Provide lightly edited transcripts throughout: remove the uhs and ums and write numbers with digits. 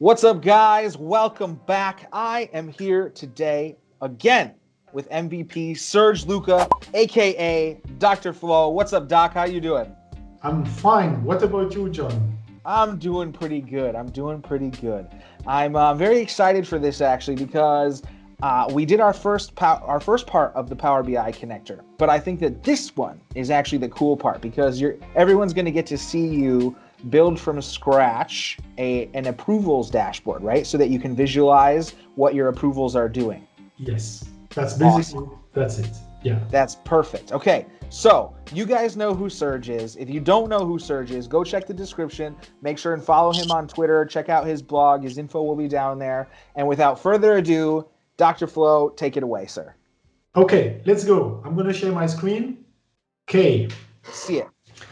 What's up, guys? Welcome back. I am here today again with MVP Serge Luca, aka Dr. Flo. What's up, Doc? How you doing? I'm fine. What about you, John? I'm doing pretty good. I'm very excited for this actually because we did our first part of the Power BI connector, but I think that this one is actually the cool part because everyone's going to get to see you build from scratch an approvals dashboard, right? So that you can visualize what your approvals are doing. Yes, that's basically Awesome. That's it. Yeah. That's perfect. Okay, so you guys know who Serge is. If you don't know who Serge is, go check the description. Make sure and follow him on Twitter. Check out his blog. His info will be down there. And without further ado, Dr. Flo, take it away, sir. Okay, let's go. I'm going to share my screen. Okay. See it.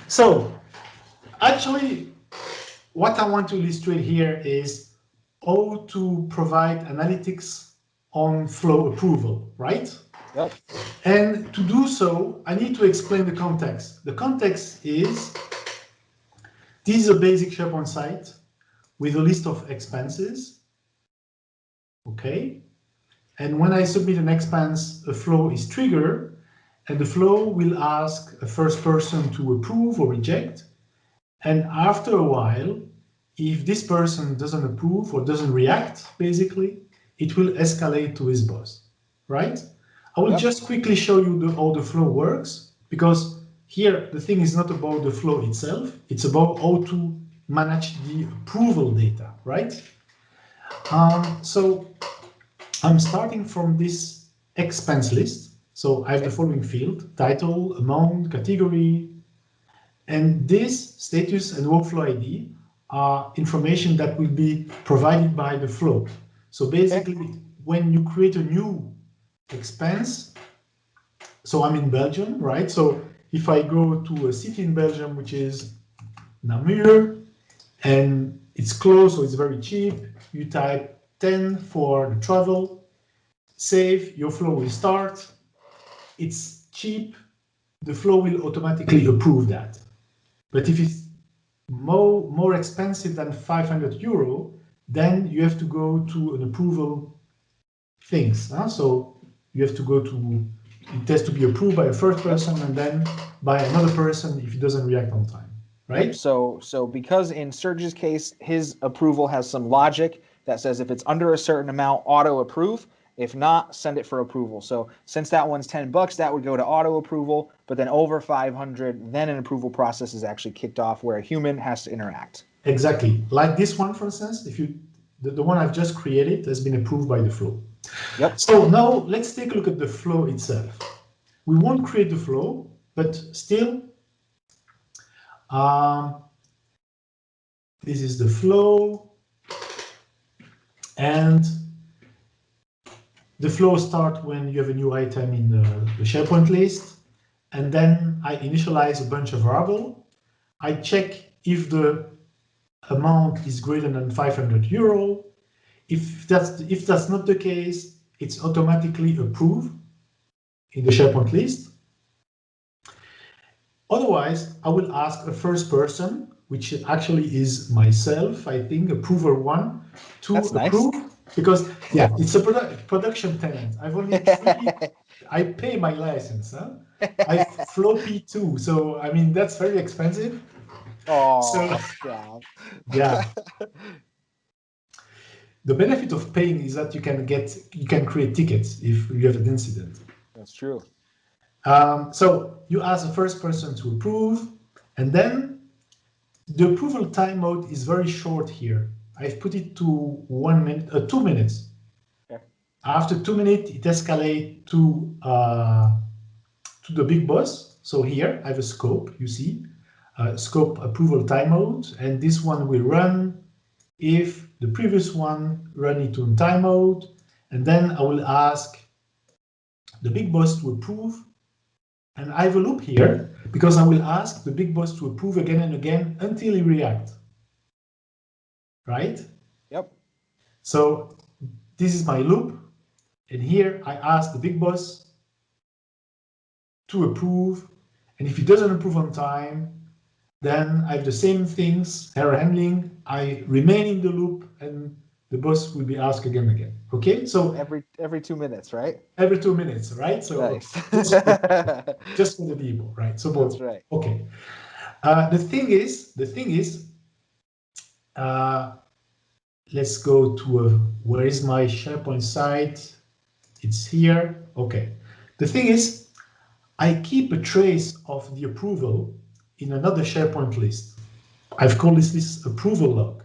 So, actually, what I want to illustrate here is how to provide analytics on flow approval, right? Yep. And to do so, I need to explain the context. The context is, this is a basic SharePoint site with a list of expenses. Okay. And when I submit an expense, a flow is triggered, and the flow will ask a first person to approve or reject. And after a while, if this person doesn't approve or doesn't react, basically, it will escalate to his boss, right? I will just quickly show you how the flow works, because here the thing is not about the flow itself, it's about how to manage the approval data, right? So I'm starting from this expense list. So I have the following field: title, amount, category, and this status and workflow ID are information that will be provided by the flow. So basically, when you create a new expense, so I'm in Belgium, right? So if I go to a city in Belgium, which is Namur, and it's close, so it's very cheap, you type 10 for the travel, save, your flow will start. It's cheap, the flow will automatically approve that. But if it's more expensive than 500 euro, then you have to go to an approval things. So you have to go to, it has to be approved by a first person and then by another person if it doesn't react on time, right? Yep. So because in Serge's case, his approval has some logic that says if it's under a certain amount, auto approve. If not, send it for approval. So since that one's $10, that would go to auto approval, but then over 500, then an approval process is actually kicked off where a human has to interact. Exactly. Like this one, for instance, if you, the one I've just created has been approved by the flow. Yep. So now let's take a look at the flow itself. We won't create the flow, but still, this is the flow, and the flow starts when you have a new item in the SharePoint list, and then I initialize a bunch of variables. I check if the amount is greater than 500 euro. If that's not the case, it's automatically approved in the SharePoint list. Otherwise, I will ask a first person, which actually is myself, I think, approver one, to That's approve. Nice. Because yeah, it's a production tenant. I've only I pay my license. Huh? I flow P2, so I mean that's very expensive. Oh, so, yeah. The benefit of paying is that you can create tickets if you have an incident. That's true. So you ask the first person to approve, and then the approval timeout is very short here. I've put it to 1 minute, 2 minutes. Okay. After 2 minutes, it escalates to the big boss. So here I have a scope. You see, scope approval timeout, and this one will run if the previous one run it on timeout, and then I will ask the big boss to approve. And I have a loop here because I will ask the big boss to approve again and again until he reacts. Right? Yep. So this is my loop. And here I ask the big boss to approve. And if he doesn't approve on time, then I have the same things, error handling. I remain in the loop and the boss will be asked again and again. Okay, so every 2 minutes, right? every 2 minutes, right? So Nice. just for the demo, right? So That's right. okay. The thing is, let's go to where is my SharePoint site? It's here. Okay. The thing is, I keep a trace of the approval in another SharePoint list. I've called this list approval log.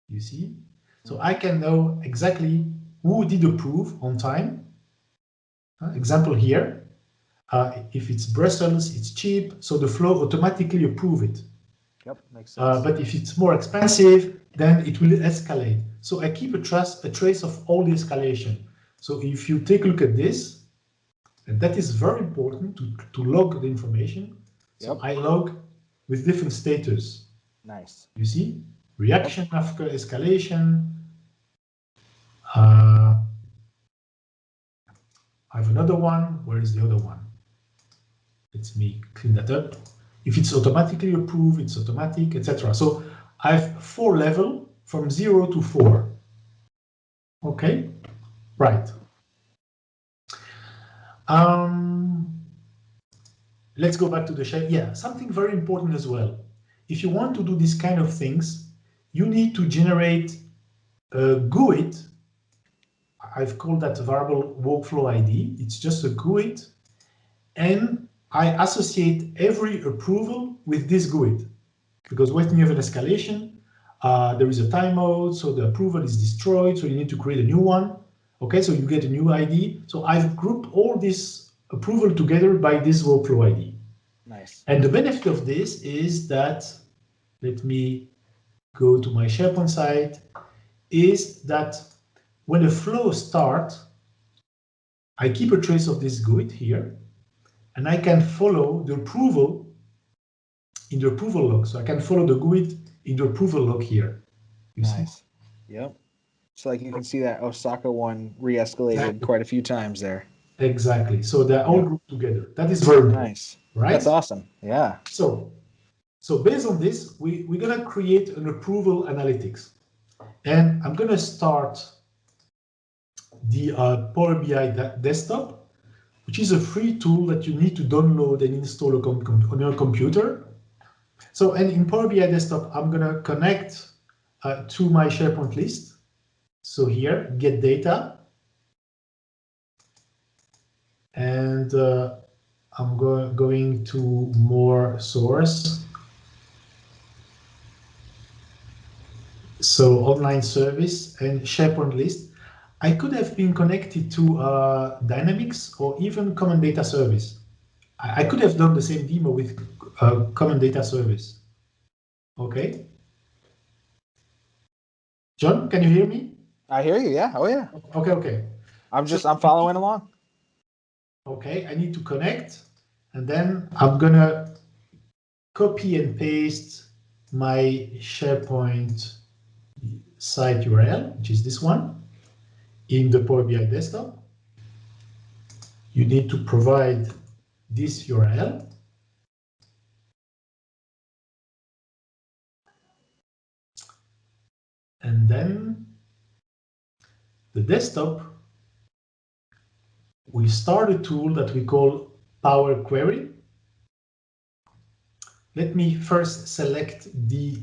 You see? So I can know exactly who did approve on time. Example here. If it's Brussels, it's cheap, so the flow automatically approve it. Yep, makes sense. But if it's more expensive, then it will escalate. So I keep a trace of all the escalation. So if you take a look at this, and that is very important to log the information. So I log with different status. Nice. You see? Reaction after escalation. I have another one. Where is the other one? Let me clean that up. If it's automatically approved, it's automatic, etc. So I have 4 levels from 0 to 4. Okay, right. Let's go back to the share. Yeah, something very important as well. If you want to do these kind of things, you need to generate a GUID. I've called that variable workflow ID. It's just a GUID, and I associate every approval with this GUID, because when you have an escalation, there is a timeout, so the approval is destroyed, so you need to create a new one. Okay, so you get a new ID. So I've grouped all this approval together by this workflow ID. Nice. And the benefit of this is that, let me go to my SharePoint site, is that when a flow starts, I keep a trace of this GUID here, and I can follow the approval in the approval log. So I can follow the GUID in the approval log here. You Nice. see? Yep. So like you can see that Osaka one re-escalated quite a few times there. Exactly. So they're all grouped together. That is very nice. Right? That's awesome. Yeah. So based on this, we're going to create an approval analytics. And I'm going to start the Power BI desktop, which is a free tool that you need to download and install on your computer. So, and in Power BI desktop, I'm going to connect to my SharePoint list. So here, get data. And I'm going to more source. So online service and SharePoint list. I could have been connected to Dynamics or even Common Data Service. I could have done the same demo with Common Data Service. Okay. John, can you hear me? I hear you. Yeah. Oh yeah. Okay. I'm following along. Okay, I need to connect, and then I'm gonna copy and paste my SharePoint site URL, which is this one, in the Power BI desktop. You need to provide this URL. And then the desktop will start a tool that we call Power Query. Let me first select the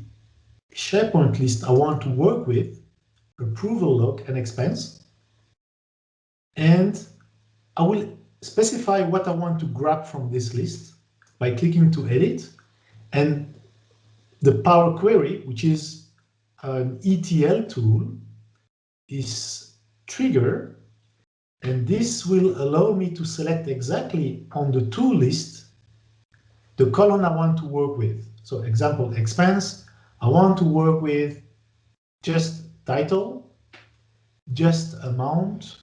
SharePoint list I want to work with, approval log and expense. And I will specify what I want to grab from this list by clicking to edit. And the Power Query, which is an ETL tool, is triggered. And this will allow me to select exactly on the tool list the column I want to work with. So example, expense, I want to work with just title, just amount,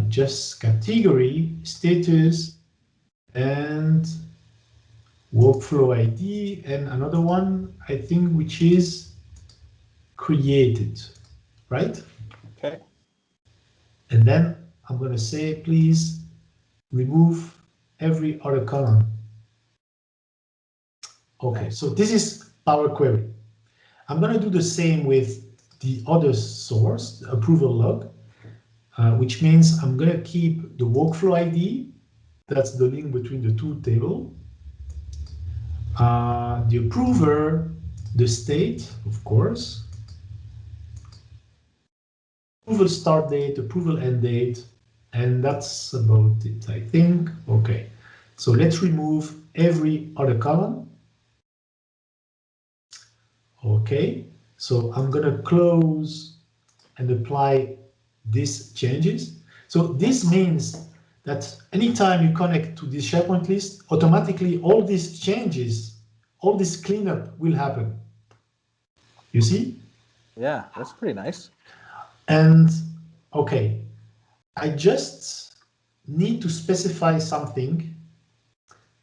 just category, status, and workflow ID, and another one, I think, which is created, right? Okay. And then I'm going to say, please remove every other column. Okay, nice. So this is Power Query. I'm going to do the same with the other source, the approval log, which means I'm going to keep the workflow ID. That's the link between the two tables. The approver, the state, of course, approval start date, approval end date, and that's about it, I think. Okay, so let's remove every other column. Okay, so I'm going to close and apply these changes. So this means that anytime you connect to this SharePoint list, automatically all these changes, all this cleanup will happen. You see? Yeah, that's pretty nice. And okay, I just need to specify something,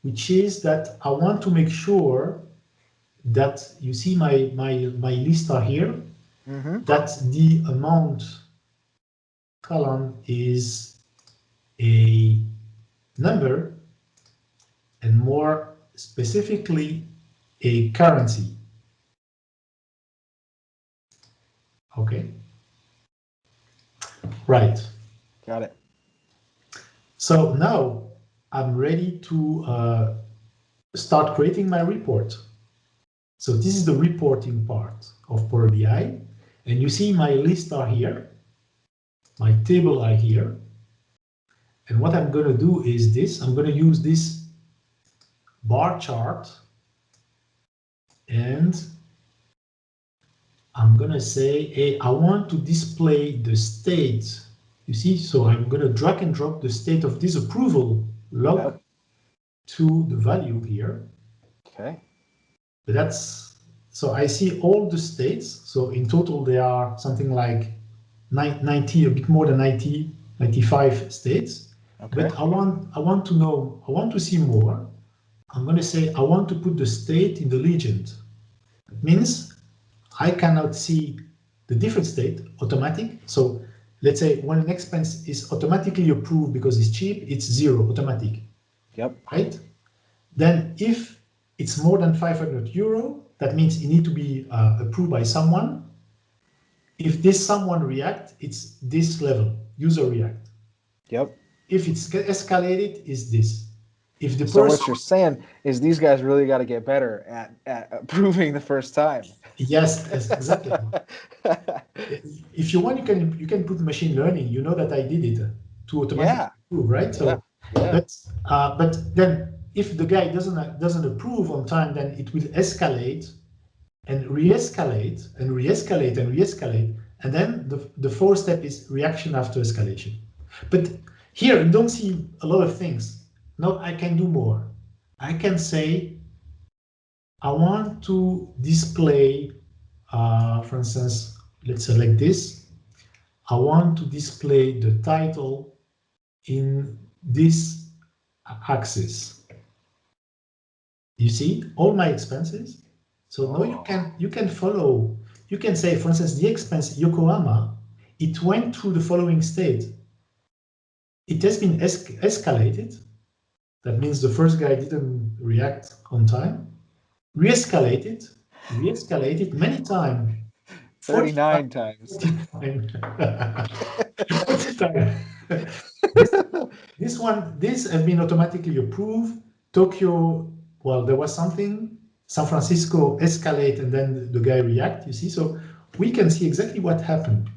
which is that I want to make sure that you see my list are here, that the amount column is a number, and more specifically a currency. Okay, right. Got it. So now I'm ready to start creating my report. So this is the reporting part of Power BI, and you see my list are here, my table are here, and what I'm going to do is this. I'm going to use this bar chart, and I'm going to say, hey, I want to display the state. You see, so I'm going to drag and drop the state of this approval log to the value here. Okay. But that's, so I see all the states. So in total, there are something like 90, a bit more than 90, 95 states. Okay. But I want to know, I want to see more. I'm going to say, I want to put the state in the legend. It means I cannot see the different state automatic. So let's say when an expense is automatically approved because it's cheap, it's 0 automatic. Yep. Right? Then if it's more than 500 euro, that means it needs to be approved by someone. If this someone react, it's this level, user react. Yep. If it's escalated, is this. If the So person, what you're saying is these guys really got to get better at approving the first time. yes, exactly. If you want, you can put machine learning. You know that I did it to automatically approve, right? So, but then if the guy doesn't approve on time, then it will escalate and re-escalate and re-escalate and re-escalate, and then the fourth step is reaction after escalation. But here you don't see a lot of things. No, I can do more. I can say I want to display, for instance, let's select this. I want to display the title in this axis. You see all my expenses. So now you can follow. You can say, for instance, the expense Yokohama, it went through the following state. It has been escalated. That means the first guy didn't react on time. Re-escalated many times. 39 times. 40 times. This has been automatically approved. Tokyo, well, there was something. San Francisco escalate and then the guy react, you see. So we can see exactly what happened.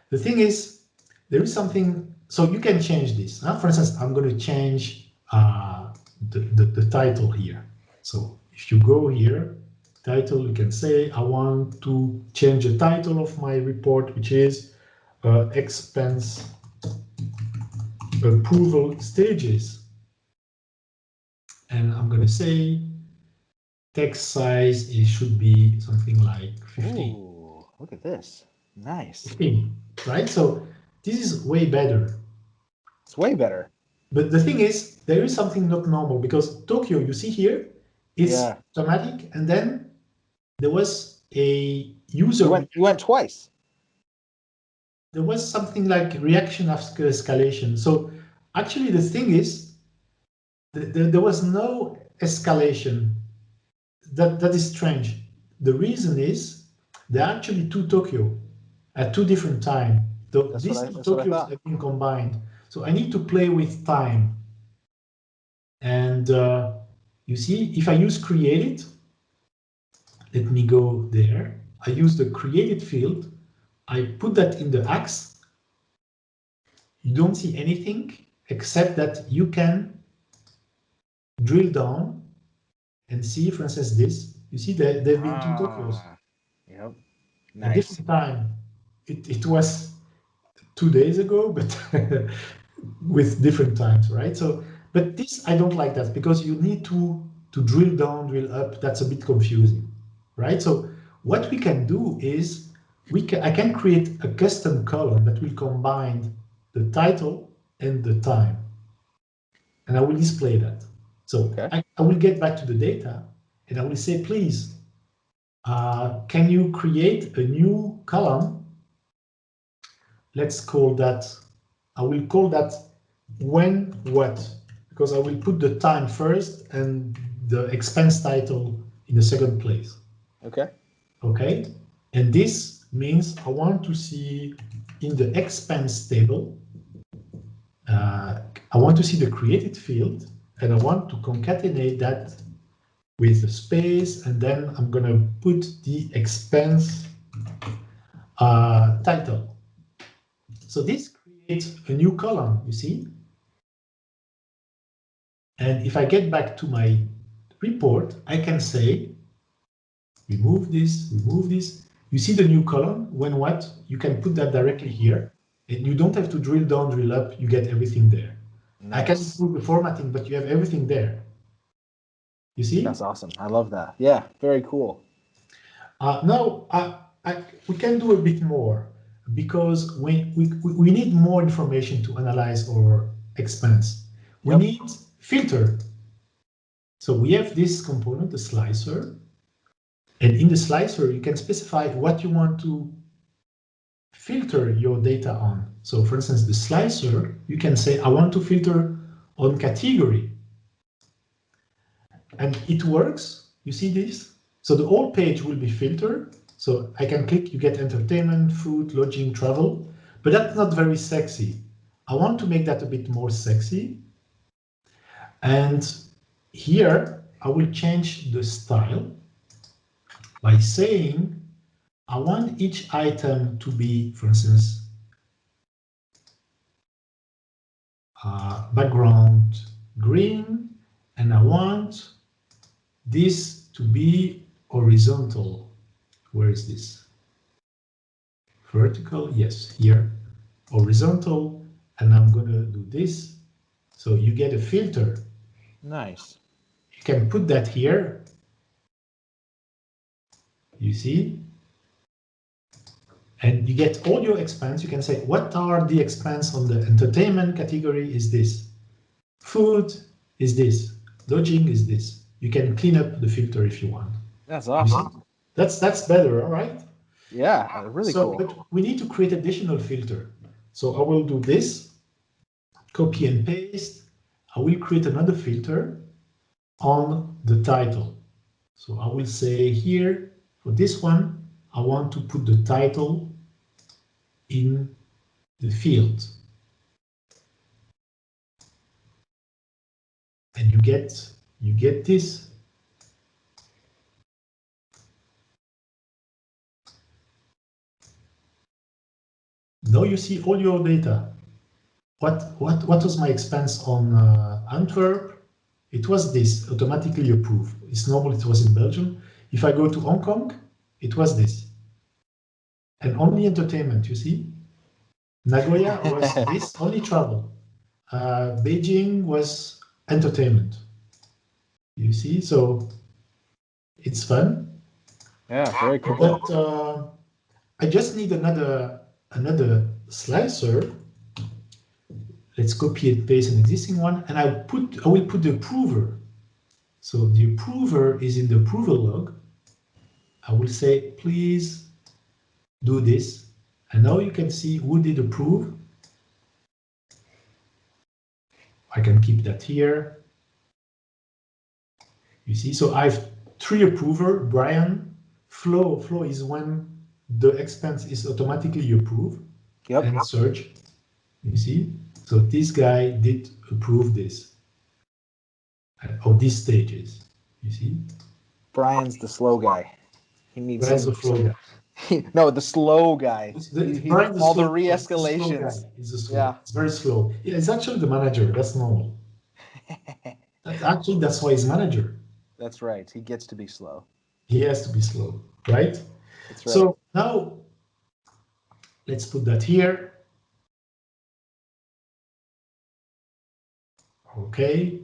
The thing is, there is something, so you can change this. For instance, I'm going to change the title here. So if you go here, title, you can say, I want to change the title of my report, which is expense approval stages. And I'm going to say text size, it should be something like 15. Ooh, look at this. Nice. 15, right? So this is way better. It's way better. But the thing is, there is something not normal because Tokyo, you see here, it's automatic, and then there was a user. You went twice. There was something like reaction after escalation. So actually, the thing is, there was no escalation. That is strange. the reason is there are actually two Tokyo at two different times. These two Tokyos have been combined. So I need to play with time. And you see, if I use created, let me go there. I use the created field. I put that in the X. You don't see anything except that you can drill down and see, for instance, this. You see that there have been two Tokyos. Yep. Nice. At different time. It was 2 days ago, but with different times, right? So, but this, I don't like that because you need to drill down, drill up. That's a bit confusing, right? So what we can do is I can create a custom column that will combine the title and the time. And I will display that. So I will get back to the data and I will say, please, can you create a new column? Let's call that, I will call that when what, because I will put the time first and the expense title in the second place. Okay. Okay. And this means I want to see in the expense table, I want to see the created field and I want to concatenate that with the space, and then I'm going to put the expense title. So this creates a new column, you see? And if I get back to my report, I can say, remove this, remove this. You see the new column, when what? You can put that directly here, and you don't have to drill down, drill up, you get everything there. Nice. I can improve the formatting, but you have everything there. You see? That's awesome. I love that. Yeah, very cool. Now, we can do a bit more because we need more information to analyze our expense. We need filter. So we have this component, the slicer, and in the slicer, you can specify what you want to filter your data on. So for instance, the slicer, you can say, I want to filter on category. And it works. You see this? So the whole page will be filtered. So I can click, you get entertainment, food, lodging, travel, but that's not very sexy. I want to make that a bit more sexy. And here I will change the style by saying, I want each item to be, for instance, background green, and I want this to be horizontal. Where is this? Vertical, yes, here. Horizontal, and I'm going to do this. So you get a filter. Nice. You can put that here. You see? And you get all your expense. You can say, what are the expense on the entertainment category is this. Food is this. Lodging is this. You can clean up the filter if you want. That's awesome. That's better, all right? Yeah, really cool. But we need to create additional filter. So I will do this, copy and paste. I will create another filter on the title. So I will say here, for this one, I want to put the title in the field. And you get this. Now you see all your data. What was my expense on Antwerp? It was this, automatically approved. It's normal, it was in Belgium. If I go to Hong Kong, it was this. And only entertainment, you see? Nagoya was this, only travel. Beijing was entertainment. You see, so it's fun. Yeah, very cool. But I just need another slicer. Let's copy and paste an existing one, and I will put the approver. So the approver is in the approval log. I will say, please do this. And now you can see who did approve. I can keep that here. You see, so I have 3 approver, Brian, Flow is when the expense is automatically approved. Yep. And Serge, you see? So this guy did approve this, of these stages, you see? Brian's the slow guy. He needs Brian's the flow guy. No, the slow guy. Brian, All the slow re-escalations. guy. He's a slow. Yeah. It's very slow. Yeah, it's actually the manager. That's normal. That's why he's manager. That's right. He gets to be slow. He has to be slow, right? That's right. So now let's put that here. Okay,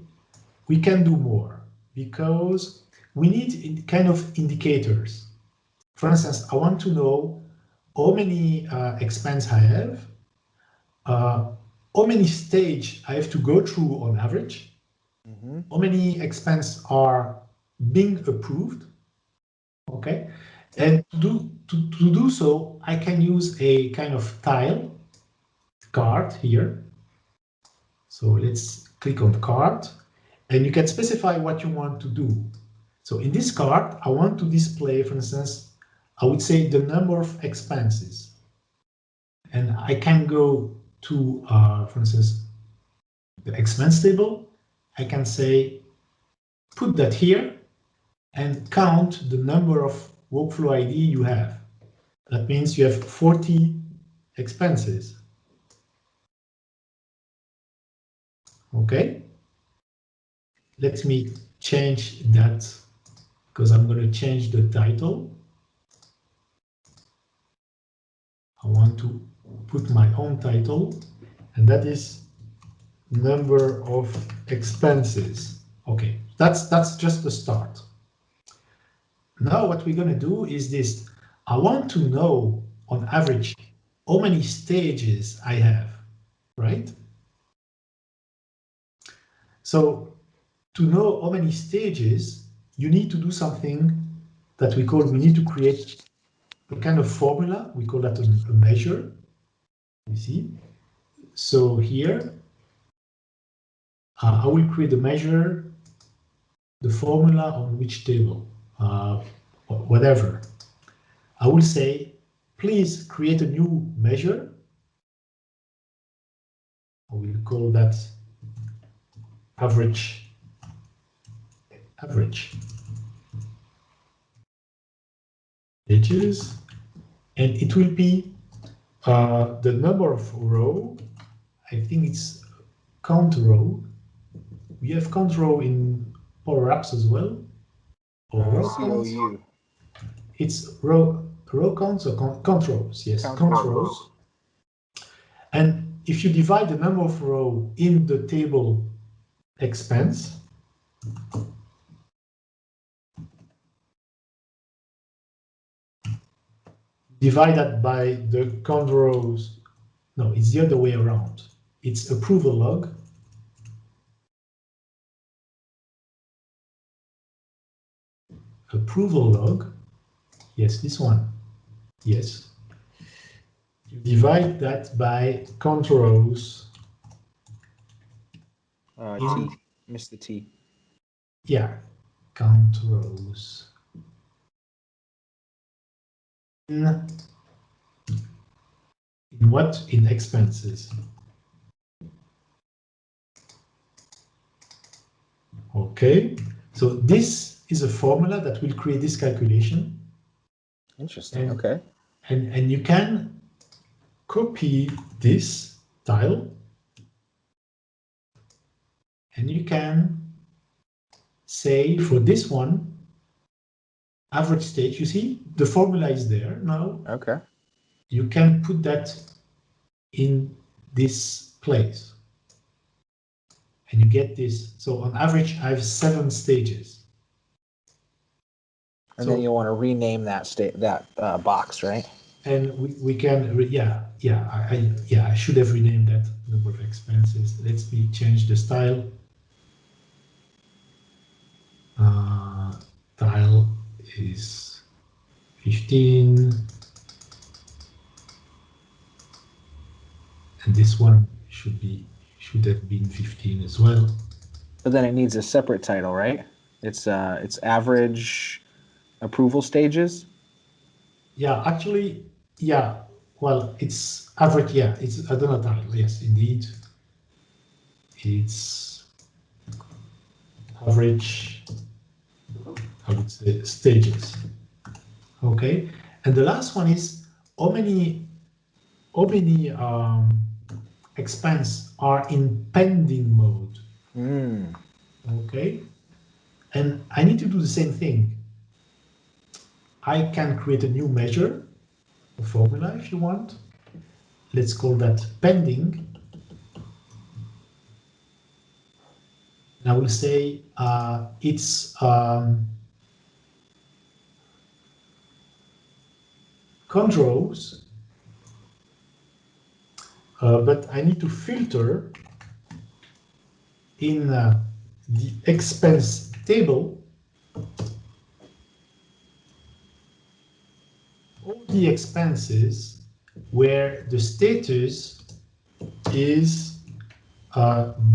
we can do more because we need kind of indicators. For instance, I want to know how many expense I have, how many stage I have to go through on average, how many expense are being approved, okay? And to do so, I can use a kind of tile card here. So let's click on card, and you can specify what you want to do. So in this card, I want to display, for instance, I would say the number of expenses. And I can go to, for instance, the expense table. I can say, put that here and count the number of workflow ID you have. That means you have 40 expenses. Okay. Let me change that because I'm going to change the title. I want to put my own title, and that is number of expenses. Okay, that's just the start. Now what we're going to do is this. I want to know on average how many stages I have, right? So to know how many stages, you need to do something that we need to create a kind of formula. We call that a measure, you see? So here, I will create a measure, the formula on which table, whatever. I will say, please create a new measure. I will call that average. Stages, and it will be the number of row. I think it's count row. We have count row in Power Apps as well. Or row counts. It's row counts or count rows. Yes, count rows. And if you divide the number of row in the table expense, divide that by the count rows. No, it's the other way around. It's approval log. Approval log. Yes, this one. Yes. You divide that by count rows. T. Missed the T. Yeah, count rows. In what? In expenses. Okay, so this is a formula that will create this calculation. Interesting. Okay. And you can copy this tile, and you can say for this one, average stage. You see, the formula is there now. Okay. You can put that in this place. And you get this. So on average, I have 7 stages. And then you want to rename that box, right? And we can, I should have renamed that number of expenses. Let me change the style. Tile is 15. And this one should have been 15 as well. But then it needs a separate title, right? It's average approval stages. Yeah, actually, yeah. Well, it's average. Yeah, it's I don't know title. Yes, indeed, it's average. I would say stages. Okay, and the last one is how many expense are in pending mode. Okay, and I need to do the same thing. I can create a new measure, a formula if you want. Let's call that pending. And I will say it's controls, but I need to filter in the expense table all the expenses where the status is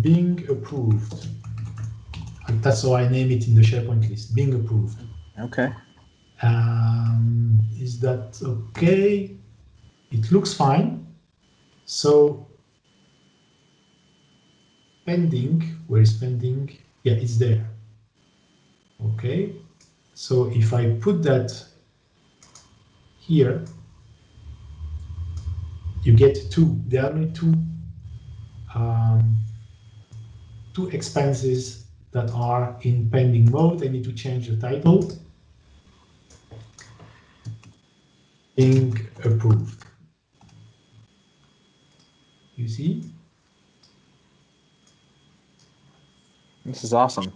being approved. And that's how I name it in the SharePoint list, being approved. Okay. Is that okay? It looks fine. So pending, where is pending? Yeah, it's there. Okay. So if I put that here, you get two. There are only two expenses that are in pending mode. I need to change the title. Being approved. You see? This is awesome.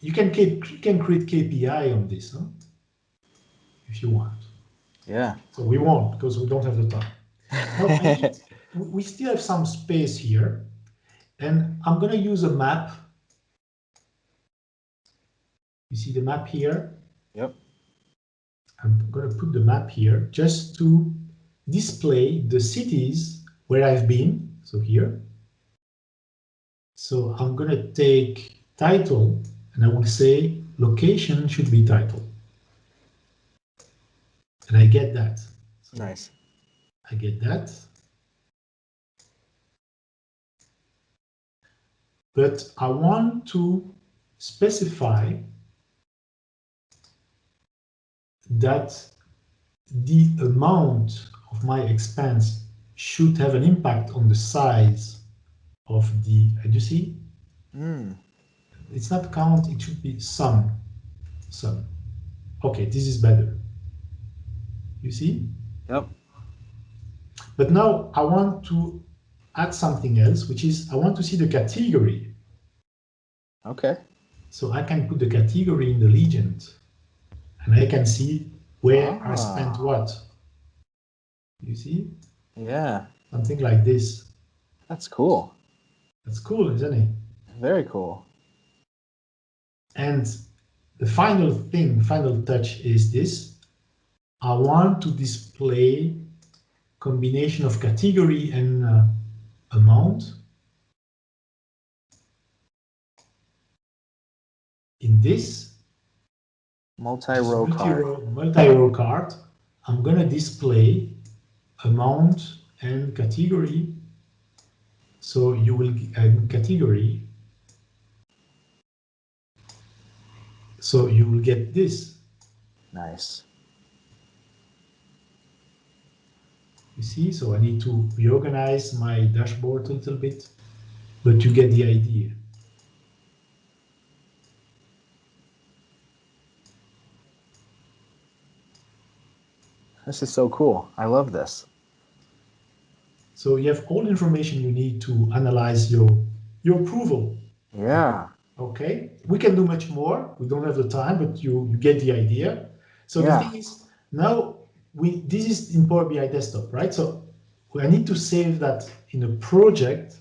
You can create KPI on this, huh? If you want. Yeah. So we won't because we don't have the time. Now, we still have some space here, and I'm going to use a map. You see the map here? Yep. I'm going to put the map here just to display the cities where I've been. So here. So I'm going to take title, and I will say location should be title. And I get that. So nice. I get that. But I want to specify that the amount of my expense should have an impact on the size of the, do you see? It's not count, it should be sum. Okay, this is better. You see? Yep. But now I want to add something else, which is I want to see the category. Okay. So I can put the category in the legend, and I can see where I spent what. You see? Yeah. Something like this. That's cool. That's cool, isn't it? Very cool. And the final touch is this. I want to display combination of category and amount. In this multi-row card, I'm going to display amount and category. So you will category. So you will get this. Nice. You see, so I need to reorganize my dashboard a little bit, but you get the idea. This is so cool. I love this. So you have all the information you need to analyze your approval. Yeah. Okay, we can do much more. We don't have the time, but you get the idea. So the thing is, now this is in Power BI desktop, right? So I need to save that in a project.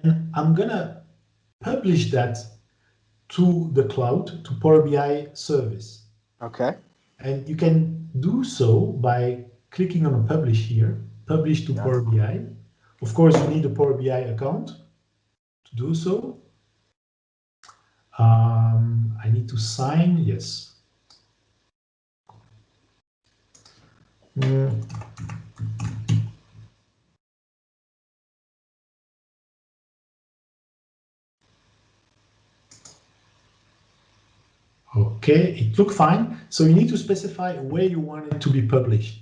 And I'm gonna publish that to the cloud, to Power BI service. Okay. And you can do so by clicking on publish here, publish to Power BI. Of course, you need a Power BI account to do so. I need to sign, yes. Okay, it looked fine. So you need to specify where you want it to be published.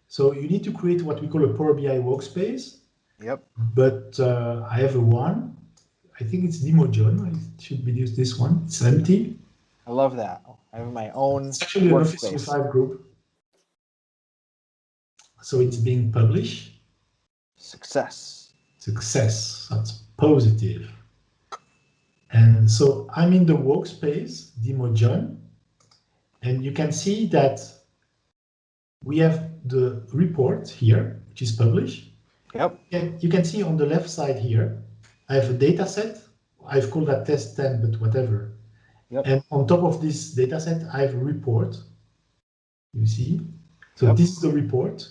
So you need to create what we call a Power BI workspace. Yep. But I have a one. I think it's Demo John. It should be this one. It's empty. I love that. I have my own It's actually an Office workspace. 365 group. So it's being published. Success. Success. That's positive. And so I'm in the workspace, Demo John. And you can see that we have the report here, which is published. Yep. You can see on the left side here, I have a data set. I've called that test 10, but whatever. Yep. And on top of this data set, I have a report. You see? So Yep. this is the report.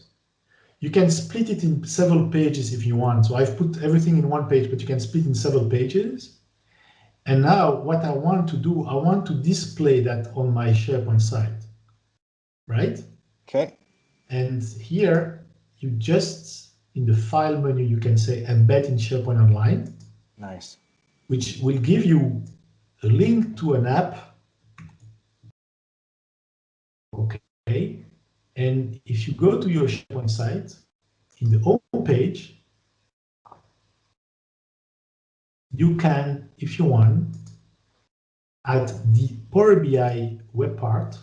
You can split it in several pages if you want. So I've put everything in one page, but you can split in several pages. And now what I want to do, I want to display that on my SharePoint site, right? Okay. And here you just, in the file menu, you can say embed in SharePoint Online. Nice. Which will give you a link to an app. Okay. And if you go to your SharePoint site, in the home page, you can, if you want, add the Power BI web part,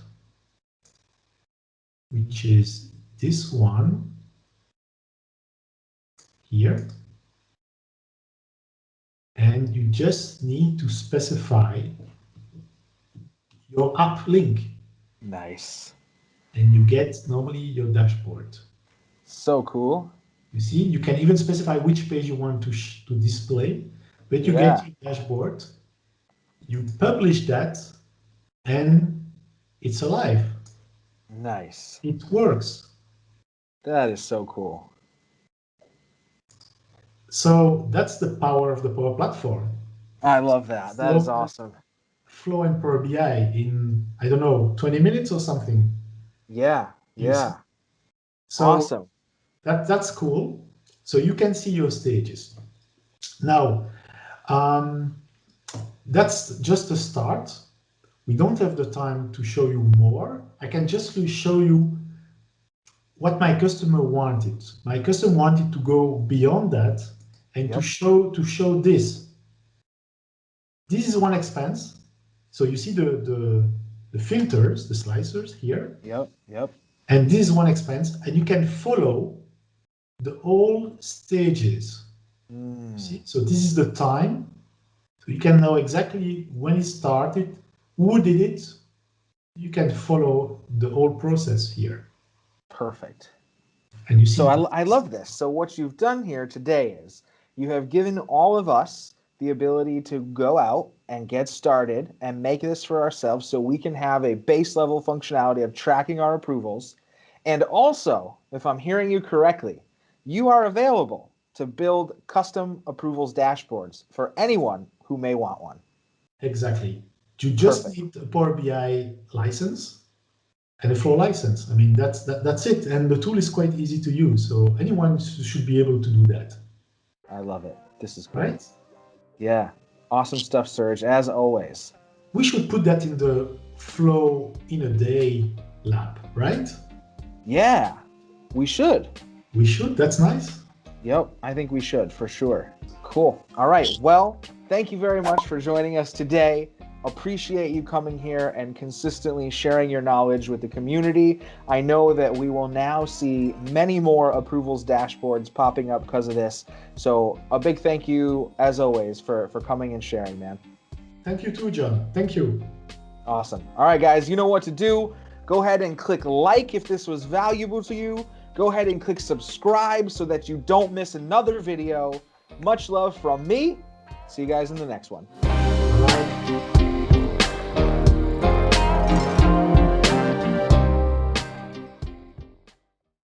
which is this one here. And you just need to specify your app link. Nice. And you get normally your dashboard. So cool. You see, you can even specify which page you want to display, but you get your dashboard, you publish that, and it's alive. Nice. It works. That is so cool. So that's the power of the Power Platform. I love that. That is awesome. Flow and Power BI in, I don't know, 20 minutes or something. Yeah. Yeah. So awesome. That's cool. So you can see your stages. Now, that's just a start. We don't have the time to show you more. I can just show you what my customer wanted. My customer wanted to go beyond that and to show this. This is one expense. So you see the filters, the slicers here. Yep. And this is one expense, and you can follow the whole stages. See? So this is the time. So you can know exactly when it started, who did it. You can follow the whole process here. Perfect. And you see. So I love this. So what you've done here today is you have given all of us the ability to go out and get started and make this for ourselves so we can have a base level functionality of tracking our approvals. And also, if I'm hearing you correctly, you are available to build custom approvals dashboards for anyone who may want one. Exactly. You just need a Power BI license and a Flow license. I mean, that's it. And the tool is quite easy to use. So anyone should be able to do that. I love it. This is great. Right? Yeah. Awesome stuff, Serge, as always. We should put that in the Flow in a Day lab, right? Yeah, we should. We should. That's nice. Yep, I think we should, for sure. Cool. All right. Well, thank you very much for joining us today. Appreciate you coming here and consistently sharing your knowledge with the community. I know that we will now see many more approvals dashboards popping up because of this. So a big thank you, as always, for coming and sharing, man. Thank you too, John. Thank you. Awesome. All right, guys, you know what to do. Go ahead and click like if this was valuable to you. Go ahead and click subscribe so that you don't miss another video. Much love from me. See you guys in the next one. Bye.